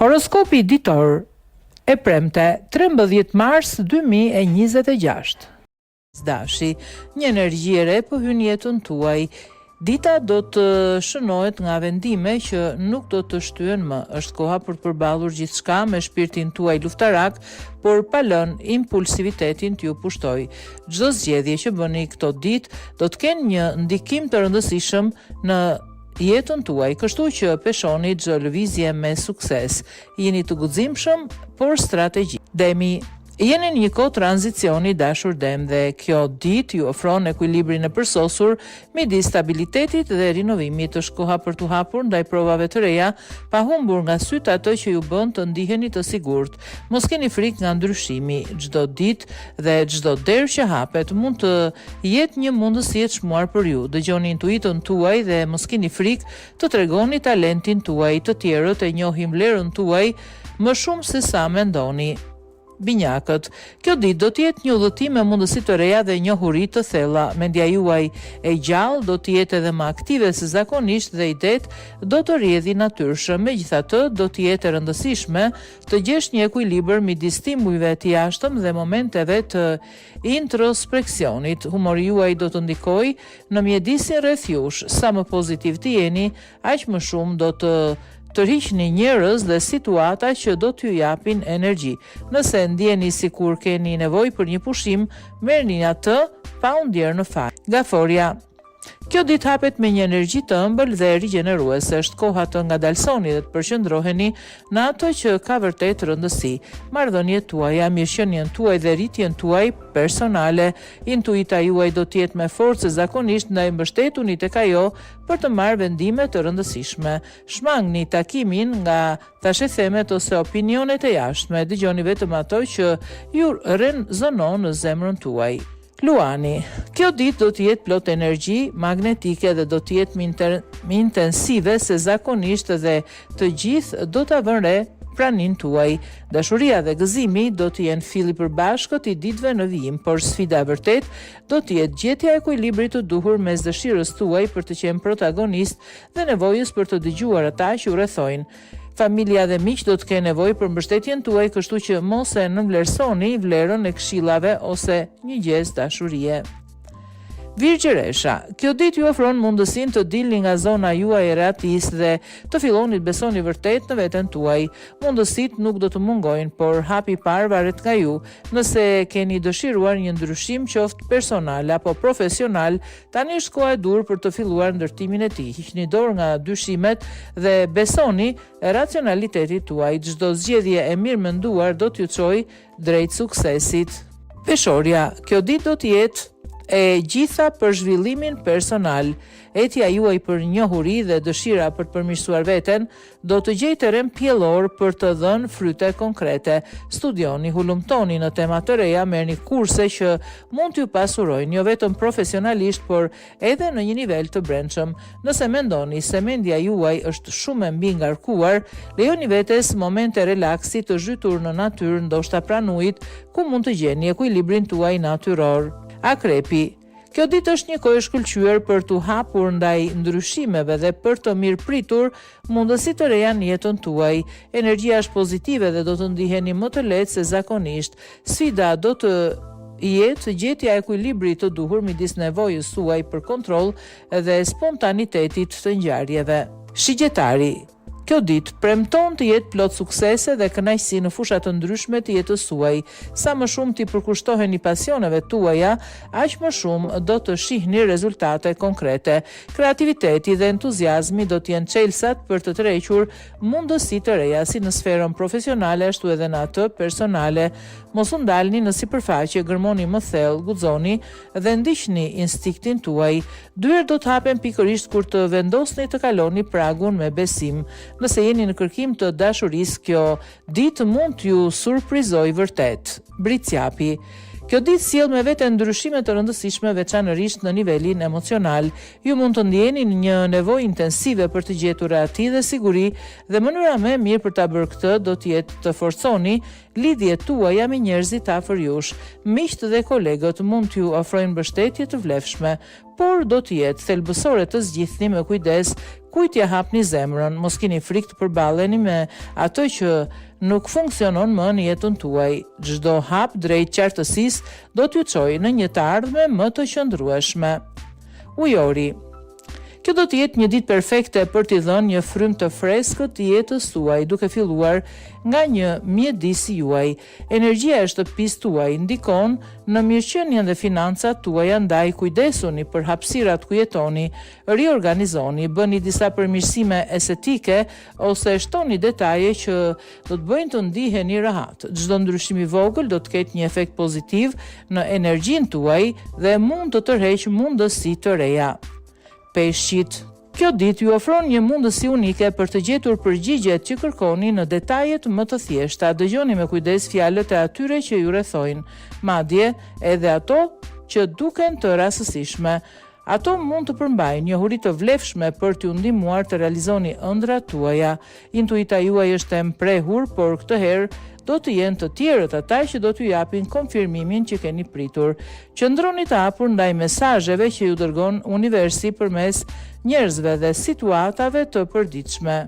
Horoskopi ditor e premte 13 mars 2026. Zdashi, një energji e re po hyn jetën tuaj. Dita do të shënohet nga vendime që nuk do të shtyen më. Është koha për të përballur gjithçka me shpirtin tuaj luftarak, por pa lënë impulsivitetin t'ju pushtoj. Çdo zgjedhje që bëni këto ditë do të kenë një ndikim të rëndësishëm në jetën tuaj, kështu që peshoni çdo lëvizje me sukses. Jeni të guximshëm, por strategjik. Demi, jeni në një kohë tranzicioni dashur dem dhe kjo ditë ju ofron ekuilibrin e përsosur midis stabilitetit dhe rinovimit. Është koha për t'u hapur ndaj provave të reja, pa humbur nga syt ato që ju bën të ndiheni të sigurt. Mos keni frikë nga ndryshimi. Çdo ditë dhe çdo derë që hapet mund të jetë një mundësi e çmuar për ju. Dëgjoni intuitën tuaj dhe mos keni frikë të tregoni talentin tuaj. Të tjerët e njohin vlerën tuaj më shumë se sa mendoni. Binjakët, kjo ditë do të jetë një udhëtim me mundësi të reja dhe njohuri të thella. Mendja juaj e gjallë do të jetë edhe më aktive se zakonisht dhe idetë do të rrjedhin natyrshëm. Megjithatë, do të jetë e rëndësishme të gjesh një ekuilibër midis stimujve të jashtëm dhe momenteve të introspeksionit. Humori juaj do të ndikojë në mjedisin rreth jush. Sa më pozitiv të jeni, aq më shumë do të tërhiqni njerëz dhe situata që do t'ju japin energji. Nëse ndjeni sikur keni nevojë për një pushim, merrni atë pa u ndjerë në fat. Gaforia. Kjo ditë hapet me një energji të ëmbël dhe rigjeneruese. Është koha të ngadalsoni dhe të përqendroheni në ato që ka vërtet rëndësi. Marrëdhëniet tuaja, mirëqenien tuaj dhe rritjen tuaj personale. Intuita juaj do të jetë me forcë zakonisht ndaj mbështetuni tek ajo për të marrë vendime të rëndësishme. Shmangni takimin nga tashethemet ose opinionet e jashtme. Dëgjoni vetëm ato që ju rrezonon në zemrën tuaj. Luani, kjo ditë do të jetë plot energji magnetike dhe do të jetë më intensive se zakonisht dhe të gjithë do ta vënë re pranin tuaj. Dashuria dhe gëzimi do të jenë filli përbashkët i ditëve në vijim, por sfida e vërtet do të jetë gjetja e ekuilibrit të duhur mes dëshirës tuaj për të qenë protagonist dhe nevojës për të dëgjuar ata që u rrethojnë. Familja dhe miq do të kenë nevojë për mbështetjen tuaj, kështu që mos e nënvlerësoni vlerën e këshillave ose një gjestë dashurie. Virgjëresha, kjo ditë ju ofron mundësinë të dilni nga zona juaj e rehatis dhe të filloni të besoni vërtet në veten tuaj. Mundësitë nuk do të mungojnë, por hapi i parë varet nga ju. Nëse keni dëshiruar një ndryshim qoftë personal apo profesional, tani është koha e dur për të filluar ndërtimin e tij. Hiqni dorë nga dyshimet dhe besoni racionalitetit tuaj. Çdo zgjedhje e mirë menduar do t'ju çojë drejt suksesit. Peshorja, kjo ditë do të jetë e gjitha për zhvillimin personal. Etja juaj për njohuri dhe dëshira për të përmirësuar veten do të gjejë terren pjellor për të dhënë fryte konkrete. Studioni, hulumtoni në tema të reja, merrni kurse që mund t'ju pasurojnë jo vetëm profesionalisht, por edhe në një nivel të brendshëm. Nëse mendoni se mendja juaj është shumë e mbi ngarkuar, lejoni vetes momente relaksi të zhytur në natyrë, ndoshta pranë ujit, ku mund të gjeni ekuilibrin tuaj natyror. Akrepi. Kjo ditë është një kohë e shkëlqyer për t'u hapur ndaj ndryshimeve dhe për të mirëpritur mundësi të reja në jetën tuaj. Energjia është pozitive dhe do të ndiheni më të lehtë se zakonisht. Sfida do të jetë gjetja e ekuilibrit të duhur midis nevojës suaj për kontroll dhe spontanitetit të ngjarjeve. Shigjetari. Kjo ditë premton të jetë plot suksese dhe kënaqësi në fusha të ndryshme të jetës suaj. Sa më shumë ti përkushtoheni pasioneve tuaja, aq më shumë do të shihni rezultate konkrete. Kreativiteti dhe entuziazmi do të jenë çelësat për të tërhequr mundësi të reja si në sferën profesionale ashtu edhe në atë personale. Mos u ndalni në sipërfaqe, gërmoni më thellë, guxoni dhe ndiqni instiktin tuaj. Dyert do të hapen pikërisht kur të vendosni të kaloni pragun me besim. Nëse jeni në kërkim të dashurisë, kjo ditë mund t'ju surprizojë vërtet. Bricjapi. Kjo ditë sjell me vete ndryshime të rëndësishme, veçanërisht në nivelin emocional. Ju mund të ndjeni një nevojë intensive për të gjetur rehati dhe siguri, dhe mënyra më e mirë për ta bërë këtë do të jetë të forconi lidhjet tuaja me njerëzit afër jush. Miqtë dhe kolegët mund t'ju ofrojnë mbështetje të vlefshme, por do të jetë thelbësore të zgjidhni me kujdes kujt ja hapni zemrën, mos keni frikë të përballeni me ato që nuk funksionon më në jetën tuaj. Çdo hap drejt qartësisë do t'ju çojë në një të ardhme më të qëndrueshme. Ujori. Kjo do të jetë një ditë perfekte për t'i dhënë një frymë të freskët të jetës tuaj, duke filluar nga një mjedis juaj. Energjia e shtëpisë tuaj ndikon në mirëqenien dhe financat tuaja, ndaj kujdesuni për hapësirat ku jetoni, riorganizoni, bëni disa përmirësime estetike ose shtoni detaje që do të bëjnë të ndiheni rehat. Çdo ndryshim i vogël do të ketë një efekt pozitiv në energjinë tuaj dhe mund të tërheqë mundësi të reja. Peshqit. Kjo ditë ju ofron një mundësi unike për të gjetur përgjigjet që kërkoni në detajet më të thjeshta. Dëgjoni me kujdes fjalët e atyre që ju rrethojnë, madje edhe ato që duken të rastësishme. Ato mund të përmbajnë njohuri të vlefshme për t'ju ndihmuar të realizoni ëndrat tuaja. Intuita juaj është e mprehur, por këtë herë do të jenë të tjerët ata që do t'ju japin konfirmimin që keni pritur. Qëndroni të hapur ndaj mesazheve që ju dërgon universi përmes njerëzve dhe situatave të përditshme.